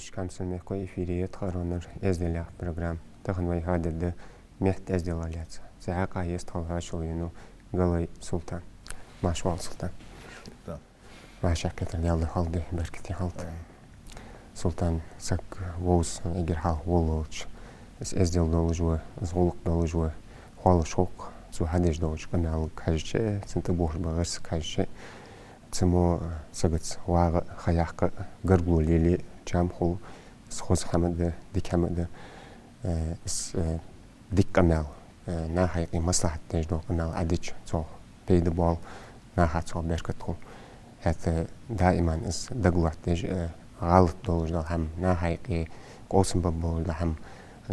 Тулш камсан мехкой эфириет харонер эзделях программ. Тахан вай хадырды мехт эзделаляц. Заака ест халхашул юну галай султан. Машвал султан. Машак кетер ялды халды беркети халды. Султан сак воус эгер хал вололч. Эздел доложуа, зголук доложуа. Хуал шок. Зу хадеш долож канал кажче, центы бож багас кажче. Цемо сагыц вага хаяхка гаргу лили чамхул схоз хамады дикамады с диккамел на хайки маслахат теждо канал адич цо пейды бол на хацо беркатху это дайман с даглат теж галт долждал хам на хайки колсын бабол хам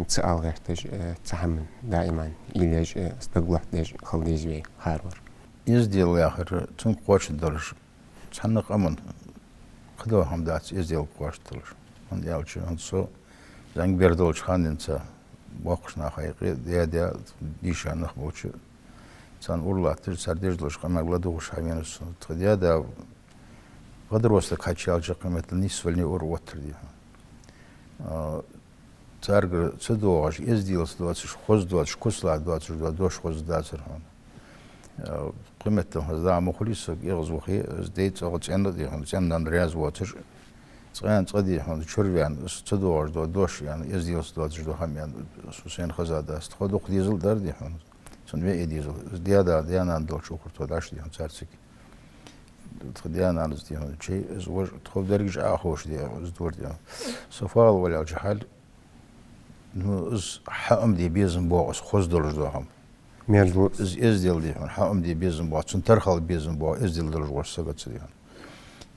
цаалгар теж цахам дайман илеж даглат теж халдизви харвар издел яхыр цун коч дорж чаннак аман кыдо хамдац издел коштылыр он ялчы он со занг бердолч ханынца бокшна хайгы деде дишанах болчу сан урлатыр сардежлош камагладу шавенус тыдяда гадроста качалчы кыметли нисвельни урвотыр ди царгы цедоаш издилс 20 хоз 20 кусла 22 дош хоз дацыр قمت هذا مخلص يغزوخي زديت أغت عند يعني عند أندرياز واتر صغير صدي يعني شربيان صدور دوش يعني يزديوس دوش دو هم يعني سوسين خزادة استخدوا ديزل درد يعني سنوي ديزل زيادة ديانا دوش وكرت وداش يعني صارسك ديانا نزدي يعني شيء زوج تخوف درجة أخوش دي زدور دي سفال ولا جحال إنه حام دي بيزن بوعس خوز درج دوهم إزديل دي حام دي بيزن بوا تنترخل بيزن بوا إزديل درج واسق تصديان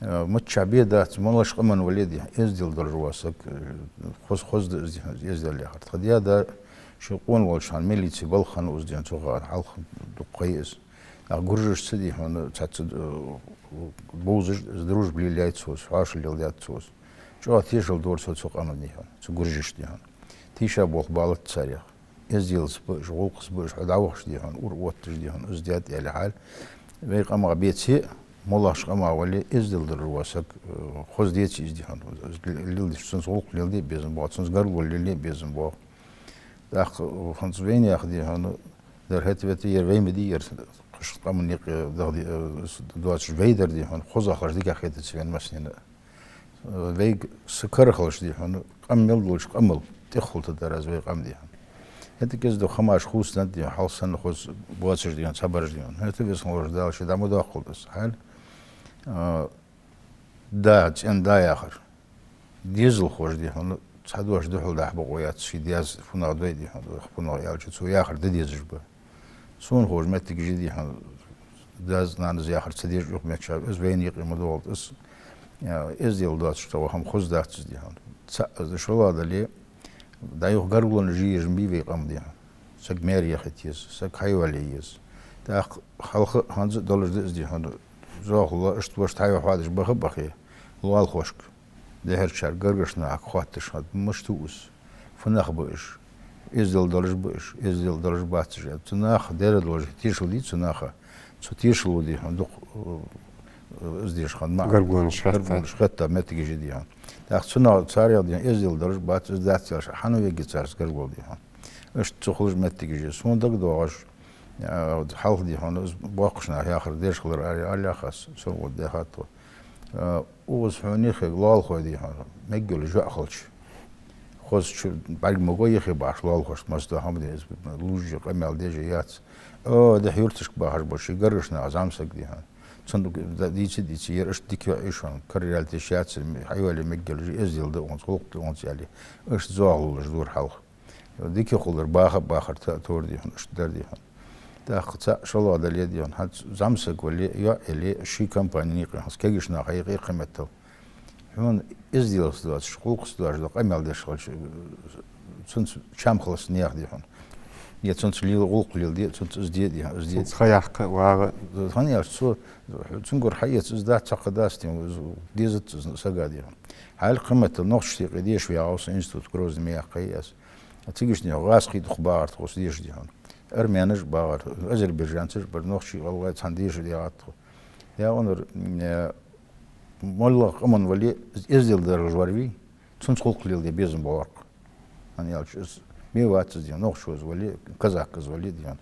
متشابه ده ملاش قمن ولدي إزديل درج واسق خوز إزديل يا خد خديا ده شقون والشان مليتي بالخن وزديان تغار حلق دقيس أقرجش تدي هون تات بوزج دروج بليلات سوس عاش الليلات سوس شو تيشل دور سوق أمني هون تقرجش دي هون تيشا بوق بالت سريع إزديل سبش غوق سبش عداوخش دي هون ووتش دي هون إزدياد على حال ويق أما بيتسي ملاش أما ولي إزديل درواسك خوز ديتي إزدي هون اللي سنس غوق اللي بيزن بوا سنس قرب اللي بيزن بوا داخ خنص وين ياخدي هون در هتبتي يروي مدير قش قامن يق دغدي دواتش فيدر دي هون خوز آخر ديك أخيت تسوين مسنين ويق سكر خلش دي هون قمل دولش قمل تخل تدرز ويق قم دي هون هذا كذا دو خماش خوس ندي حالسن خوز بواتش دي هون صبرش دي هون هذا بس خمر دالش دا مداخل بس حال دا ان دا آخر ديزل خوش دي هون صدوش دحول ده بقويات شي دياز فنا دوي دي هون فنا يالش تو آخر ديزج به سون خوش متى جدي هون داز نانز آخر تدير يوم متشاب از بين يقيم دولت اس إزديل داتش تو هم خوز داتش دي هون شو هذا اللي دا يخ قربون جيج مبيبي قام دي سك ماري ختيس سك حيواليس دا خلق هنز دولار دي هون زاخ الله اشتوش تايو حادش بخي لوال خوشك ده هر شهر قرقشنا خواتش هاد مشتوس فناخ بوش إزديل دولار بوش إزديل دولار باتش تناخ دير دولار تيشل دي تناخ تيشلو دي هون دق إزديش خان ما قربون شخطة ما تيجي جدي هون تأخذنا صاري دي إزديل درج بات إزدات ياش حنو يجي صارس قربول دي هون إيش تخرج ما تيجي جي سون دق دوغش حالف دي هون باقشنا يا آخر ديش خلر على خاص سو ده خاطو وز حوني خي لال خو دي هون مجول جو خلش خوز شو بعد مجوي خي باش لال خوش مست هم دي لوج قمل دي جيات ده حيرتش باهر باشي قرشنا عزام سك دي هون صندوق ديتي يرش ديك ايشون كريالتي شات حيوالي مجل ازيل ده اون صوق اون يالي اش زاغل جدور حلق ديك يخلر باخر تور دي اش در دي تا خصا شلو ده لي دي هات زامسك ولي يا الي شي كومباني قاس كيجشنا حقيقي قيمته هون ازيل صدات شقوق صدات ده قيمل ده شغل سنس شام خلص نياخ دي هون يتسنس لي غوق لي دي تسنس دي ازدي خياق واغ ثانية شو تنقر حية ازداد تقداستي ديزت سجادي هاي قمة النقش تي قديش في عاوس انستوت كروز مياه قياس تيجيش نيو غاس قيد خبار تخص ديش دي هون ارميانش باغر ازربيجان تش برنقش والله تنديش دي عطو يا ونر مولا قمن ولي ازدل درج وربي Цунц холклил де безм борг. Они алчус меватс диян, нохшоз вали, казак кыз вали диян.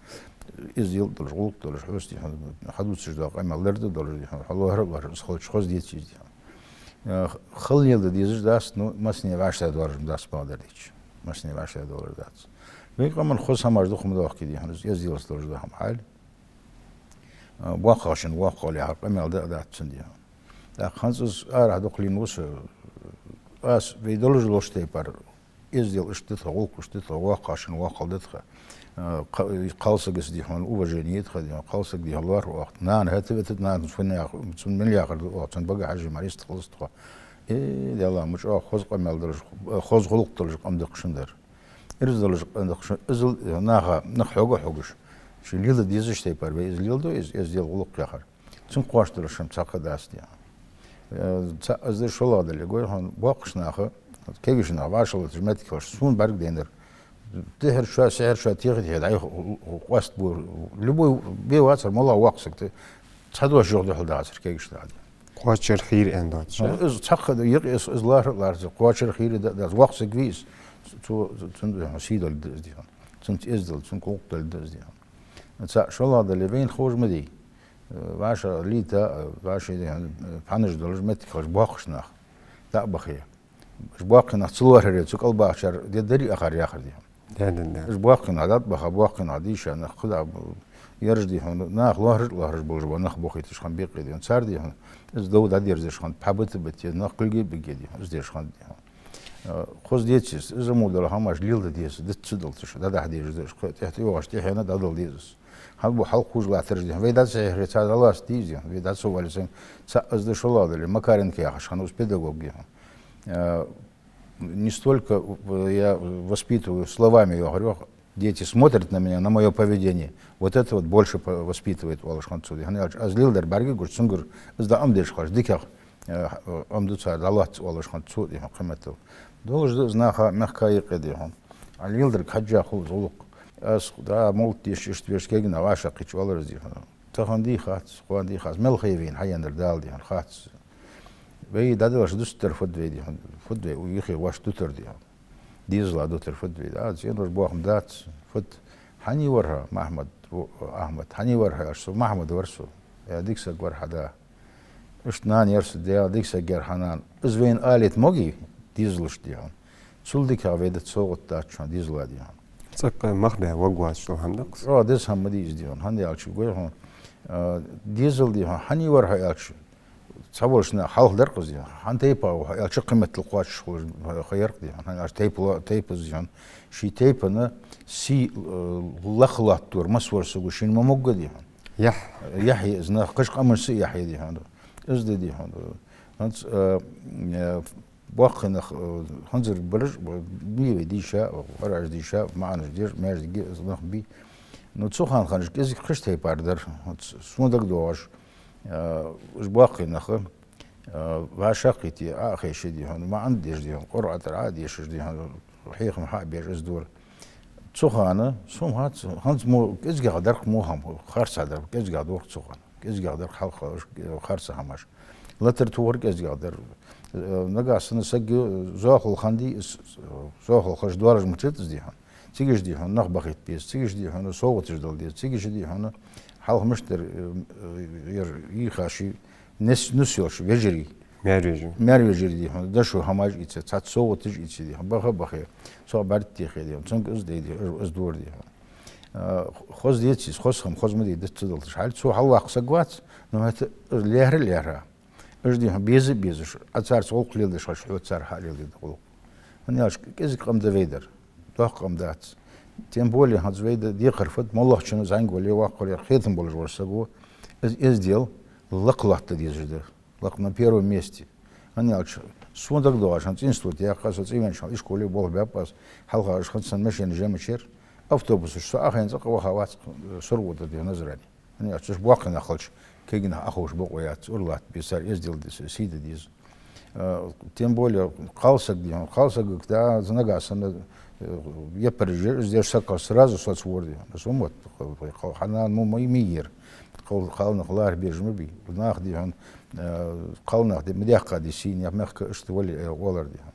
Издил долж гулк долж хос диян. Хадутсыз да амалларды долж диян. Халлахар бар схолчхоз диетсиз диян. Хыл елді дезіз дас, ну, масыне вашта долларым дас бағдар дейч. Масыне вашта доллар дас. Вейқамын хос хамажды құмды вақки дейін, ездилас долж да хам хал. Ваққашын ваққали хақ, амалды адатсын дейін. Хансыз ар адоқлин осы, ас вейдолж лоштей пар, ездил іштетха, олк іштетха, ваққашын ваққалдетха. Қалсығыз дейін, уважение етха дейін, қалсыг дейін лар уақыт. Нан хәті ветет, нан сын миллиақырды уақытсын бага хажи марист қылыстыға. Де Алла, мұш хоз қамалдыр, хоз ғылықтыр қамды қышындар. Ирздылы қамды қышын, үзіл наға, нақ хөгі хөгіш. Лилді дезіштей пар, бе излилді, ездел ғылық яқар. Сын қуаштыр шым цақы дас дейін. Азды шоладылы, гой уақышнақы, кегішнақ, вашылы, тіжметі кеш, сын барг дейіндір. Тихер шуа, сехер шуа, тихер тихер, ай қуаст бұр. Любой бей вацар, мола уақсық, цадуа жоғды хылда ацар, кегішті ады. Қуачыр хир әнді атшы? Үз цаққыды, еқ үз ларсы, қуачыр хирі дәз, уақсық виз, цын сидал дәз дейін, цын езділ, цын қолықтал дәз дейін. Шолады левейн қожмы дей, ваша лита, ваша паныш дөлж меті қож бұақышнақ, да бақия. Жбуақина цылуарыре, цук албақшар, дедері ақар яқыр дейін. Жбуақина дат баха, буақина дейша, нақ құда ерж дейін, нақ ларыш бұл жба, нақ бұқиты шқан беқи дейін, цар дейін, үз дауд адерзе шқан, пабыты бітті, нақ күлге беге дейін, үздер шқан дейін. Қоз дейсіз, үз мұдылы хамаш лилді дейсіз, дітсі дылтышы, дадақ дейсіз, тәхті оғаш дейхена дадыл дейсіз. Халбу хал құжлатыр дейін, вейдат сәйхре цадалас дейін, вейдат совалисың, үзді шоладылы, Макаренко яқашқан, үз педагог дейін. Не столько я воспитываю словами, я говорю, дети смотрят на меня, на мое поведение. Вот это вот больше воспитывает Валашхан Цуди. А злилдер барги говорит, сунгур, сда амдеш хаш, диках амдуца, далат Валашхан Цуди, хаматов. Должен знаха мягкая кедихан. А лилдер хаджа хул зулук. Ас да молт ешштверскеген ваша кичвал раздихан. Таханди хат, хуанди хат, мелхевин, хаяндер далдихан хат. Вей дадылаш дустер фудвей, фудвей, уйхи ваш дутер дихан. Дизла дутер фудвей, а зен рош буахм дат, фуд хани варха Махмад Ахмад, хани варха ашсу Махмад варсу, я дикса гварха да. Ишнан ярсу да дикса герханан. Извейн алит моги дизлуш дихан. Цулдика вейдат соғыт датшан дизла дихан. Цаққа махбе вагуат шыл хамдақс? Ро дис хаммадиз дихан, ханди алчу гойхан. Дизл дихан, хани варха алчу. Саволшна халдар қыз дихан. Хан тейпа, алчу қиметтіл қуат шыл қайарқ дихан. Хан аш тейпа дихан. Ши тейпаны си лақылат тур, масварсы гушин мамугга дихан. Ях? Яхи, зна қышқ амырсы яхи дихан. Изді дихан. Бақына ханзыр біріш, бейвей дейша, қараш дейша, мағаныш деш, мәж деге, зынақ бей. Но цухан ханыш, кезік қыш тейпардар, сундақ доғаш, бақынақы, вашақ еті, ақеші дейхан, мағын деш дейхан, қоратыр адешіш дейхан, хейхім ха беш іздур. Цуханы, сум ханз му, кезгі ғадар мұхам, қарсадар, кезгі ғадар цухан, кезгі ғадар қарса хамаш. Латыр туғыр кезгі ғадар, нагасыны сәггі зоғыл қанди, зоғыл қыш дуарыш мұтетіз дейхан. Цигіш дейхан, нақ бақ етпес, цигіш дейхан, соғыт ждал дейіз, цигіш дейхан, халқымыштыр иқаши, нүселші, вежері. Мәр вежері дейхан, дашу хамаж итсе, цат соғыт итсе дейхан, бақы, соға бәрт дейхе дейхан, цонг үз дейді, үз дуар дейхан. Хоз дейtsiz, хоз хам, хоз мұдей дітті дылтыш. Хал цу хал вақса гуац, но это ләрі. Ждем безы, отцар сол клилды шаш, отцар халилды дол. Он яш кезик камда вейдер, тох камдац. Тем более хаз вейдер дикарфат, моллахчины занголи ваққали хетим болж варсагу. Издел лақлахты дезжды, лақ на первом месте. Он яш сундак доаш, он институт, я хасац ивеншал, и школе бол бяпас, халха ашхатсан мешен жемчер, автобус шо ахенца қавахавац сурвута де назрани. Он яш бақына халч. Кегина ахуш боқоят, урлат, писар, ездил дес, сиды дес. Тем более, қалсак, когда занагасана, я пережил, здесь сакал сразу соцворди. Сумот, ханан му мой мир. Қалнах лар бежмы би. Нах дихан, қалнах де мдяхка ди син, я мягко штывали олар дихан.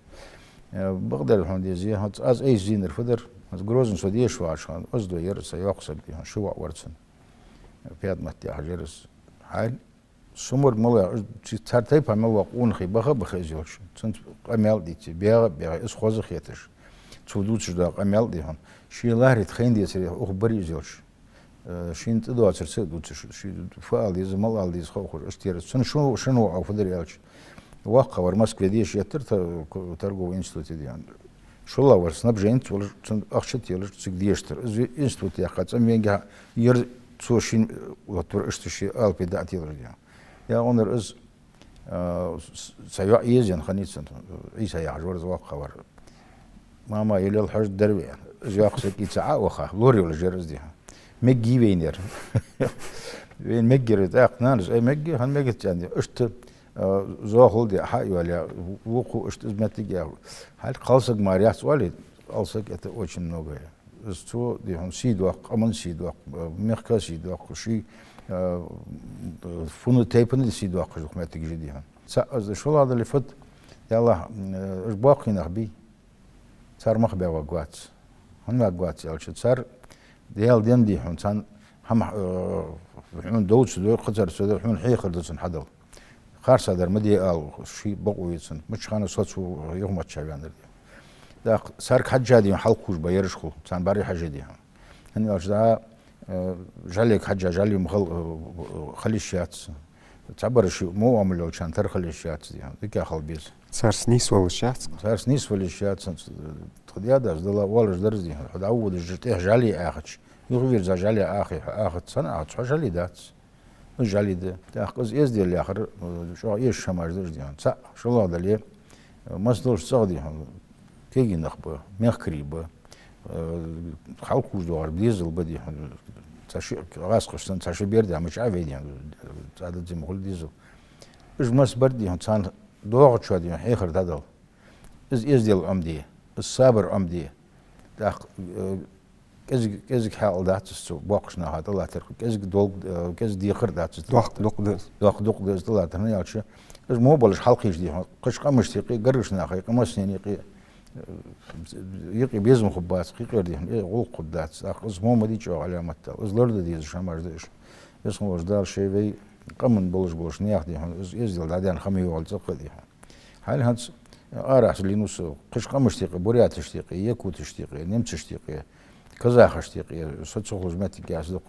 بقدر الحين ديزي هات از اي زينر فدر هات جروزن سوديه شو عشان ازدو يرس يقصب دي شو ورسن بياد متي حجرس حال سمر ملا ترتيب هم وقون خي بخ زيوش سنت امال دي بيا اس خوز خيتش تودوت شدا امال دي هن شي لاري تخين دي سري اخبري زيوش شين تدو اترس دوت شي فعل دي زمال al دي خو اشتير سن شنو او فدر يالش واقع ور Москве ديش يتر торговый институт ديان شولا ور снабженец ور акчет يلر цик диештер институт я хацам менге ер цошин отур иштиши алпеда атилер дия я онер из сая езен ханитсен иса я жор واقع ور мама елел хаж дерве жаксет итса واخا лори ول жерез дия меги вейнер вен меггерет акнанс ай мегги хан мегет жанди ишт زاخل دي حق ولا وقو اشتزمتي جاو هل قالسك ماريات ولد قالسك ات очень много استو دي هم سيدوق امن سيدوق مركز سيدوق شي فونو تيبن دي سيدوق حكمتك جدي هم ساز شو هذا اللي فت يلا اش باقي نخبي صار مخبي وقوات هم وقوات يا صار ديال دين دي هم كان هم حون دوتش دو قدر سدو حون حيخر دوتن حدل خارس در مدي آل شيء بقويتسن مش خانة صوتو يوم تشابياندر دا سارك حجة دي حلقوش بيرش خو سان باري حاجة دي هني أجدا جالك حجة جالي مخل خليشيات تعبر شيء مو عملوا كان تر خليشيات دي ذيك خل بيز صارس نيس ولا شات صارس نيس ولا شات تخديادا أجدا والش درز دي هذا عود الجتيه جالي آخش يغير زا جالي آخر سنة آخر جالي دات جالي ده تأخذ يزدي اللي آخر شو إيش شماش درج ديان سا شو الله دليه مصدر صادي هم كيجي نخبة مخكريبة خالقوش دوار بيزل بدي هم تاشي غاس قشطن تاشي بيرد هم مش عارف يعني عدد زي ما قلت ديزل إيش مس بردي هم تان دوغ شو دي آخر تدل يزدي الأمدية الصبر أمدية تأخ كذا حال داتستو باقشنا هذا الله ترك كذا ديخر داتستو دوق دز الله ترني عشان إيش مو بالش حلقيش دي قش قمش تيقي قرشنا خي قمش يقي بيزم خباس قي دي إيه غول قدات إيش مو مدي جو علامة إيش لرد دي شمار ديش إيش مو جدار شيء في قمن بلش نياخ دي إيش يزل دادين خمي والزق دي حال هنس أراح لينوس قش قمش تيقي بوريات تيقي يكو تيقي نمت تيقي كذا خشتيقي صدق خدمتي كأصدق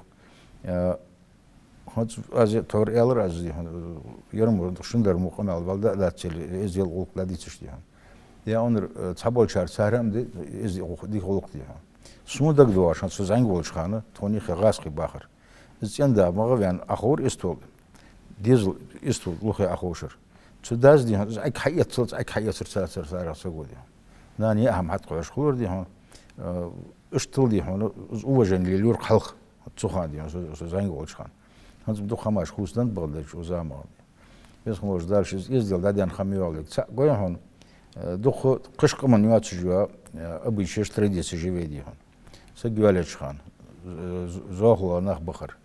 هاد از تور يالر از دي يرم شندر مقامل بالدا لا تشيل ازيل قلق لا دي تشتي يا اونر تابول شار سارم دي از دي قلق دي سمودك دو عشان سوزانگ ولش خانه توني خغاس خي باخر زيندا مغوان اخور استول ديزل استول لوخي اخوشر تداز دي اك حيت صلت اك حيت سر سغودي ناني اهم حد قوش خور دي اشتل دي هون اوجن ليور خلق تسخان دي سوزانگ ولش خان هنز بدو خماش خوستن بغداد شو زعما بس خموش دارش يزدل دادين خميولك قوي هون دوخ قشق من يواتش جوا ابي شش تريديس جيفي دي هون سجوالش خان زوخلو نخ بخر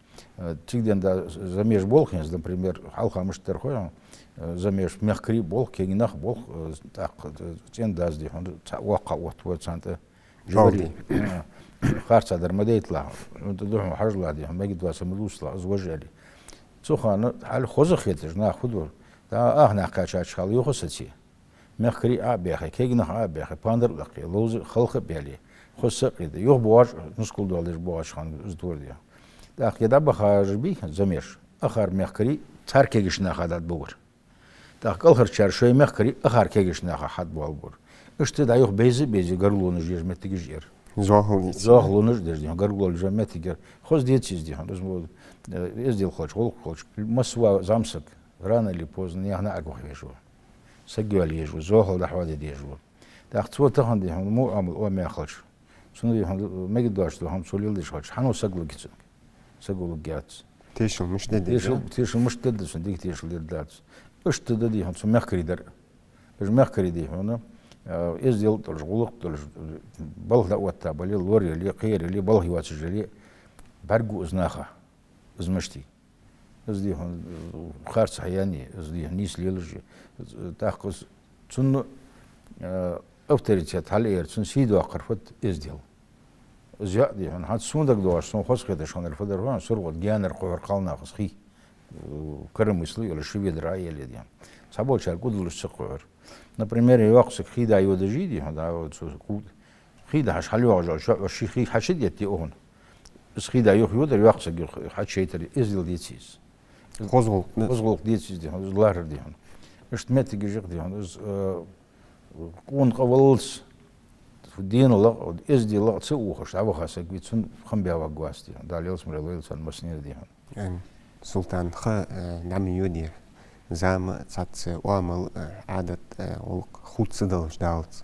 تيجدن دا زميش болхинс например халха мыштер хой زميش мягкри бол кегинах бол так тен даз ди хон вака вот цанта جوري خارصة در مدى يطلع انت دوحهم حرجلا دي هم باقي دواسة مدوسلا ازوجالي تسوخان حال خوزخ يتج ناخدور دا اخنا قاشات شخال يوخصتي مخري بيخي كيغنا بيخي باندر لقي لوز خلق بيلي خوسق يد يوخ بواج نسكول دولش بواج خان ازدور دي دا كده بخارج بي زمير اخر مخري تركيش ناخدات بور دا قلخر چرشوي مخري اخر كيغش ناخ حد بالبور اشتي دا يوخ بيزي قرلون جير متي جير زاهلونش دردی ها گرگول جمعیتی گر خوش دیت چیز دی ها روز ازدیل خوش مسوا زامسک ران اللي بوز نیه نه اگه خیشو سجوال یجو زاهل دحواد دیجو داخل تهان دی هم مو عمل او میخوش شنو دی هم مگه داشت هم سولیل دیش خوش هنو سجل کیسن سجل گیات تیشون مش دادی تیشون مش دادی سن دیگه تیشون داد اشت دادی هم سو مخکری در بج مخکری دی هم ازديل تلجغلق تلج بالغ وقتها بالي لوري اللي قير اللي بالغ واتج اللي برجو ازناخه ازمشتي ازدي هون خارص حياني ازدي نيس ليلج تاخذ تن авторитет хал эрцэн сидо акарфат издел зя дихан хат сундак дуаш сон хосхеда шонер федерван сургот гянер қойыр қалнағыз хи кырмыслы или шведра еле дихан саболчар гудлышсы қойыр например юақсы хида юда жиди да вот хида хаш халюа жо шихи хашид етти он хида юх юда юақсы хачейтер издел детсиз қозғолық детсиз дихан лар дихан иштмети гижик дихан он қавалс динлог издел цу ухаш авахаса гвицун хамбява гвасти далелс мрелэлсан маснер дихан Султан ха нами юди зам цац уамал адат ол хутсыдал ждалц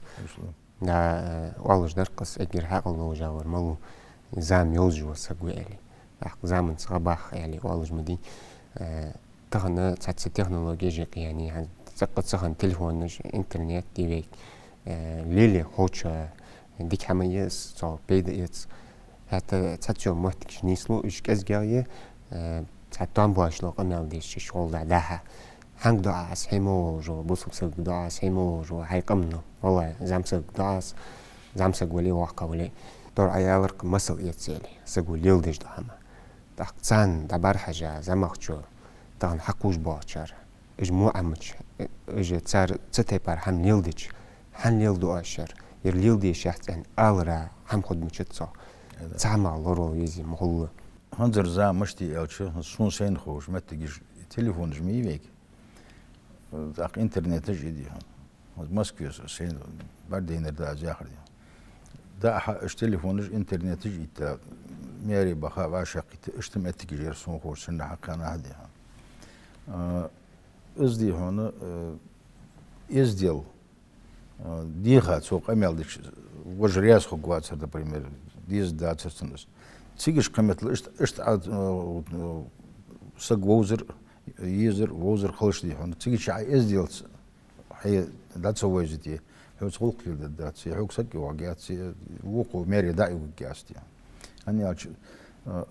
да уалждар қыс эгер хақыл жауыр малу зам ёлжу сагуэли ах замын сабах яли уалжмади тагына цац технология жек яни цақцахан телефон интернет дивек лили хоча дикамайс со бейдец хата цачо мотик нисло ишкэзгяе цатан башло амалдиш шолда даха хангда ас хемо жо бусуксэг да хемо жо хайкамно вала замсэг дас замсэг вали вахкавли тор аяларк масал ецели сагулил дэж дама так цан дабар хажа замахчо тан хакуш бачар ижму амч ije цар цетепар хам нилдич хан нилду ашар ирлилди шахтан алра хам худмучцо цама лоро изи мохулла ханзер за мышти элче сун сен хош меттигиш телефон жми век так интернет жиди вот Москве сен бардейнер да жахр да аш телефон интернет жита мери баха вашакит иштеметтигиш сун хош сен хакана хади ازدي هون ازديل ديها سوق امالدش وجرياس خوغواتس например диз датсенс цигиш қиметлі ішт сагвозер езер возер қылыш дейхон цигиш ازديل хай датсовойзити хөөс хулклилде датси хөөсак юагятси вуку мери да югясти ани ач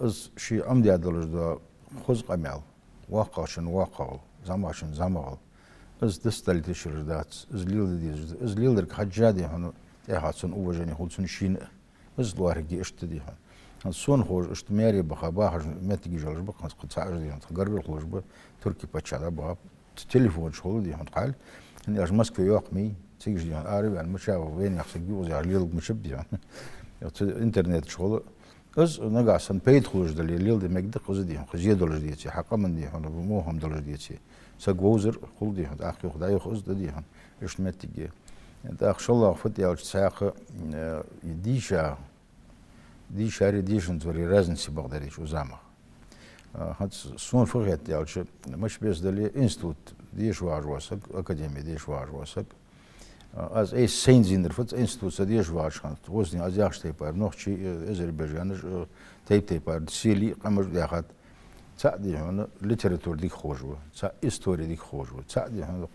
из ши амди адалжда хоз қамал вақашын вақал замашын замал из дисталити ширдац из лилдер хаджади хано эхатсон уважение хулцун шин из луарги эштеди хан сон хож эштмери бахабах метги жалж бахас қыцажди хан гаргыр хожбы турки пачада ба телефон шолди хан қал ани аж Москве yoqmi цигжди хан арван мышава вен яхсги озар лил мышбди хан интернет шолы از نگاهن پید خوش دلی لیل دی مقدار خود دیم خزیه دلار دیتی حقا من دی هنو مو هم دلار دیتی سگوزر خود دی هن آخری خدای خوش دادی هن اشتمتیگه داخل الله فتی اوج ساق دیشاری دیشن توری رزنسی بقدریش وزامه هات سون فقط دی اوج مش بیش دلی انستیتوت دیش واجواسک اکادمی دیش واجواسک از ای سینزیندر فت انستیتوت دیش واجخان وزنی از یاشته پر نوخچی Azerbaycan'ı teyp par sili qamır yaxat çadi honu literatür dik xoş bu ça histoire dik xoş bu çadi honu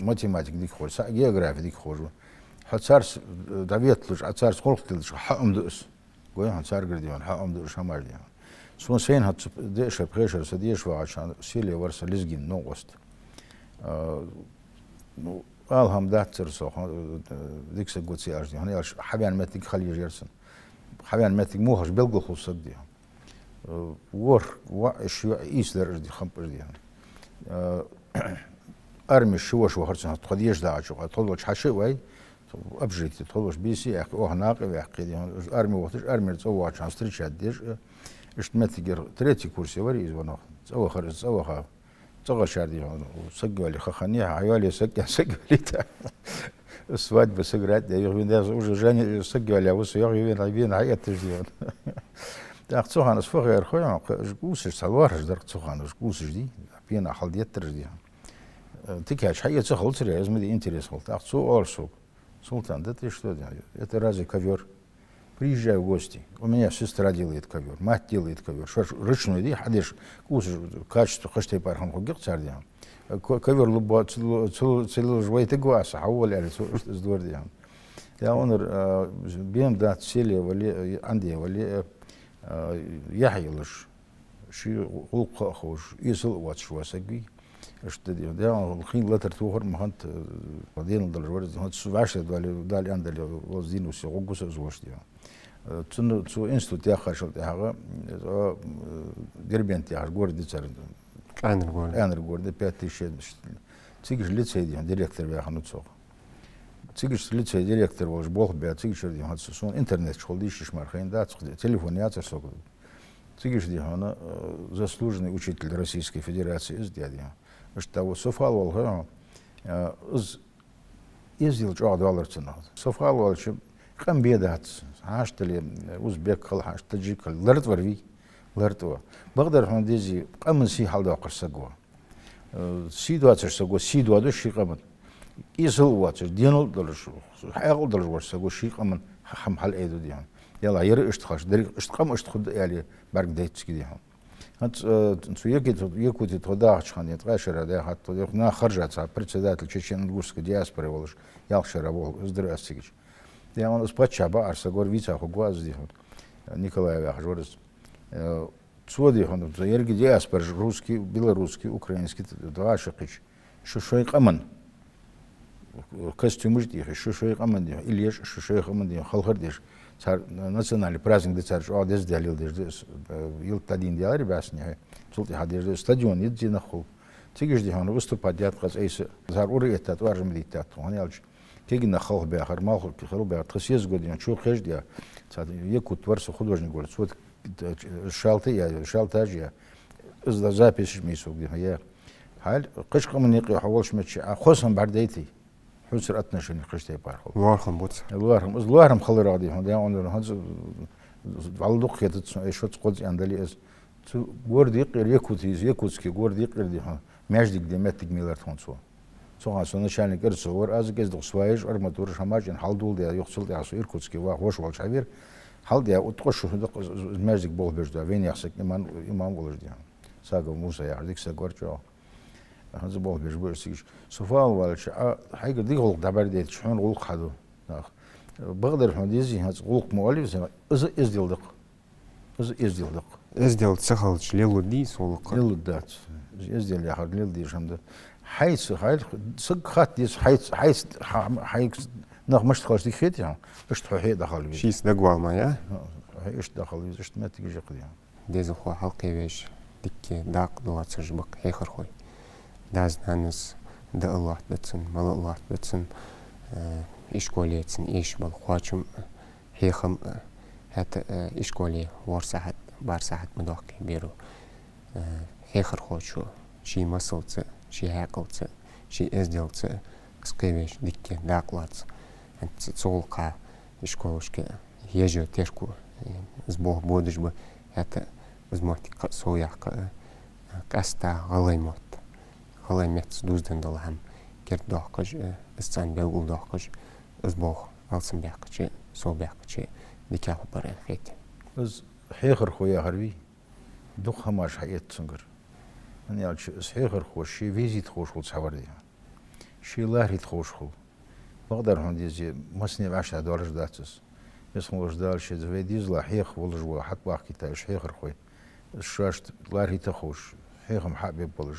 matematik dik xoş ça geografi dik xoş bu haçar daviatluş haçar xolqtılış hamdus goy haçar girdiyon hamdus şamar diyon son sen hat de şepreşer sediş vaçan sili varsa lizgin no ost no alhamdulillah soxan dikse gotsi ardi hani habian metik khali yersin حبيان ماتك موهش بلغو خلصت دي ور وشو إيسلر دي خمبر دي أرمي شو هرسنا تقديش دا عشوا طلوش حشي واي أبجيتي طلوش بيسي أخ هناك ويحكي دي أرمي وقتش أرمي تسوى عشان ستريش هديش اشتمتي تريتي كورسي وري إزوانا تسوى خرج تسوى خا تسوى شاردي سجوا لي خخانيها عيالي سجوا لي تا свадьба сыграть, да уже Женя сыграли, а вы вин аят ждет. Так цоханас фогер хоя, жгусиш салвар ждар цоханас жгусиш ди, пьяна халдет жди. Ты кач, а я цохал церя, из меня интерес был. Так цо орсу, Султан, да ты что делаешь? Это разве ковер? Приезжай в гости. У меня сестра делает ковер, мать делает ковер. Что ручной ди, ходишь, кусишь качество, хочешь ты пархан хугер цардиан. ковер луба целую жвайты гуаса, а уволи али с двордиан. Я онор бем да цели вали анди вали яхилыш ши улqa хош исыл ватшвасаги что ده خين لتر توهر مهنت دين دلور هات سواشة دالي عندلي وزين وسيقوس زوجتي تون تو إنستوت يا خاشل تهاجا دربين تهاج جورد تسرد أنا جورد بياتي شيء تيجي ليت سيدي ديريكتور بياخنو تسوق تيجي ليت سيدي ديريكتور وش بوخ بيات تيجي شدي هات سون إنترنت شغل ديش شمارخين ده телефонят تسوق تيجي شدي هنا заслуженный учитель Российской Федерации из дяди что софал волга из ездил جواد والرتنا софал والش كم بيدات عاشتلي أوزبك خل عاش تجيك لرت وربي لرتوا بقدر هون ديزي قمن سي حال ده قرصقوا سيدوات سقوا سيدوات الشيء قمن يسلوات دينول دلش حيقول دلش ورسقوا شيء قمن حم حل أيدو ديان يلا يرى اشتخاش دري اشتقام اشتخد يعني برق ديت كده هم هات سو يكوت توداع شخان يتغاشر ده حتى يخنا خرجت على председатель чечен-ингушской диаспоры волш ялшера вол здравствуйте я он спочаба арсагор вица хугваз дихот Николай Ахжорис цоди он ерги диаспор русский белорусский украинский двашикич шушой каман костюмы дих шушой каман дих ильеш шушой каман дих халхар диш национальный праздник децарш одес делил деш илтадин диалари басня цулти хадеш стадион идти нахул тигиш дихан выступать дятказ эйс зар ури этат варжм дитат он ялч тегина хал бяхар мал хал бяхар тхсез годин чу хэж дия цад якут варс художник говорит вот шалта я за запись мисук я хал кышкы мне хавалш меч хосам бардайти حسر أتناشني قشتي بارخو. الوارهم بوتس. الوارهم خلي رادي هون ده عندنا هذا على كده إيش قدس عندلي إز غوردي قير يكوتسكي غوردي قير دي ها ماجدك دمتك ميلر تونسو. سو هسه نشاني كرسور از كز دخسوايش أرمتور شماجن حالدول ده يحصل ده عصير كوتسكي وهوش والشعبير حال ده وتقش ده ماجدك بول بجدا وين يحسك إمام ولش ده ساقو موسى يعرضك ساقورجو. هذا بول بيجبرسيش سوفال والش حاجة دي غلق دبر ديت شحون غلق حدو بقدر حديزي هذا غلق مؤلف زي إزديلدق إزديل تسخلش ليلو دي سولق ليلو دات إزديل يا حد ليلو دي شمده حيث سق خات ديس حيث نخ مش تخلص دي خيت يعني إيش تحوي دخل بيه شيس دقوا ما يا إيش دخل بيه إيش ما تيجي جقدي ديز خو حلقي بيش ديك داق دوات سجبق هيخر خوي داز نانس دا الله بتسن مال الله بتسن إشكالية تسن إيش بالخواتشم هيخم هات إشكالية ورساحت بارساحت مدوكي بيرو هيخر خواتشو شي مسل تس شي هاكل تس شي إزدل تس سقيبش ديكي داقلات انت تسولقا إشكالوشك هيجو تيركو زبوه بودش بو هات زموتي سوياق كاستا غليموت خلای میت دوزدن دل هم کرد داخش استان بیل داخش از باخ آلسم بیاکچه سو بیاکچه دیگه خو برای خیت. از حیخر خویا هروی دوخ هماش حیات سنگر. من یالش از حیخر خوش شی ویزیت خوش خود سواری. شی لهریت خوش خود. بقدر هندیزی مسنی وعشت دارش داتس. بس خوش دارش دویدیز لا حیخ ولج و حت باقی تاش حیخر خوی. شاشت لهریت خوش حیخم حبیب ولج.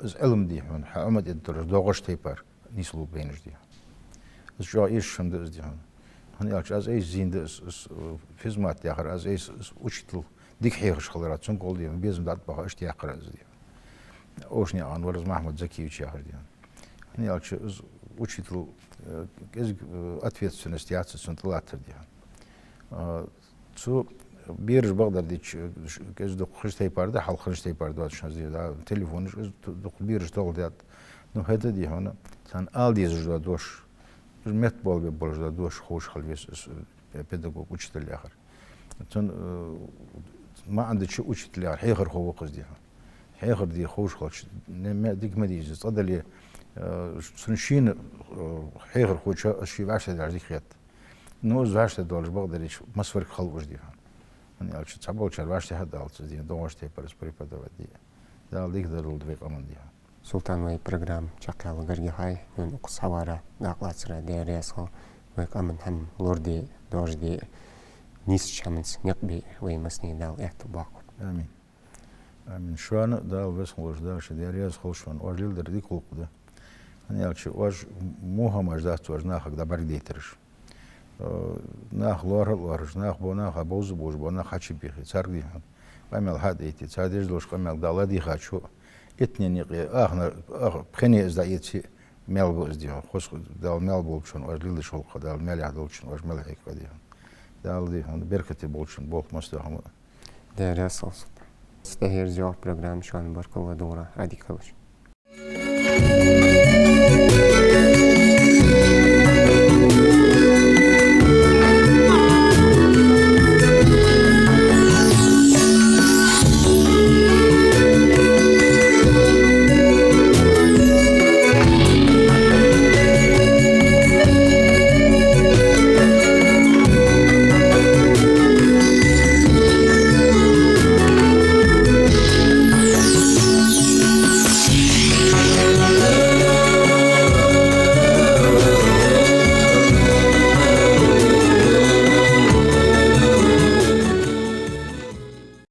از علم دی هن حامد ادرس دوغش تیپر نیسلو بینش دی. از جایش شنده از دی هن. هنیالش از ایش زنده از فیزمات دیگر از ایش اوچیتل دیگ هیچ خالرات چون کل دی بیزم داد با اشتیاق کرد از دی. اوشنی آنور از محمد زکیوچ یاهر دی هن. هنیالش از اوچیتل از اتفیت سنستیات سنتلاتر دی هن. تو بیرش بقدر دیچ از دو خشتی پرده حال خشتی پرده آتش نزدیک دا تلفنش از دو بیرش دال دیات نو هده دی هانا تن آل دیز جدا دوش مت بال به بالش دا دوش خوش خالویس پداگوگ учитель آخر تن ما عنده چه учитель آخر هیگر خوب قصد دی هان هیگر دی خوش خالش نه دیگ مدیز صدلی سنشین هیگر خوش اشی وعشت درزی خیات نو زعشت دالش بقدرش مسافر خالوش دی هان يعني تعبوا شرواش هذا على تزدي دوّاش تيبرس بريبادو ودي ده ليك ضروري دويق أمنديها سلطان وي برنامج شكل غرقي هاي من قصوارة ناقلات سر ديريسو ويق أمن هم لوردي دورجدي نيس شامنس نقبي وي مسني دال احتباق آمين من شوانه دال بس خلوش داش ديارياز خلوشون واجل دردي كلقده أنا يالشي واج موهم أجدات واج ناخك دا برد يترش ناخ لورج ناخ بوناخ أبوز بوج بوناخ حشي بيخي تاردي قامل هاد إيتي تاديج لوش قامل دالا دي خاتشو إتنين يقي بخني إزدا إيتي مال بوز ديهم خوش دال مال بولشون واجل شلق دال مال يعدولشون واج مال هيك ديهم دال ديهم بركتي بولشون بولق مستوهم Değerli olsun. Stehir cevap programı şu an barkılı doğru. Hadi kalır.